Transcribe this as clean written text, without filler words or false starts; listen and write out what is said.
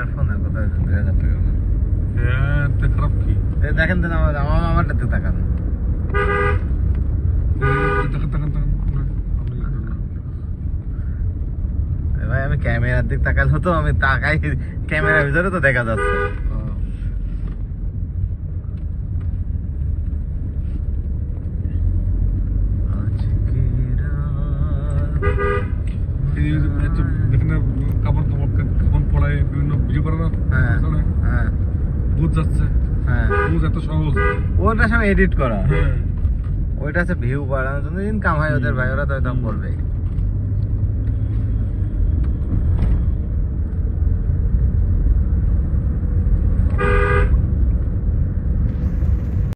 ক্যামেরার ফোন আর কোথায় 2000 টাকা হ্যাঁ তে খারাপ কি দেখেন তো আমারটাতে তাকান ভাই আমি ক্যামেরার দিক তাকাল হতো আমি তাকাই ক্যামেরার ভিতরে তো দেখা যাচ্ছে কাপড় পড়ায় বিভিন্ন ভিডিও করে না হ্যাঁ বুঝ যাচ্ছে হ্যাঁ বুঝ এত সহজ ওটা সব এডিট করা হ্যাঁ ওইটা আছে ভিউ বাড়ানোর জন্য ইনকাম হয় ওদের ভাই ওরা তো এটা করবে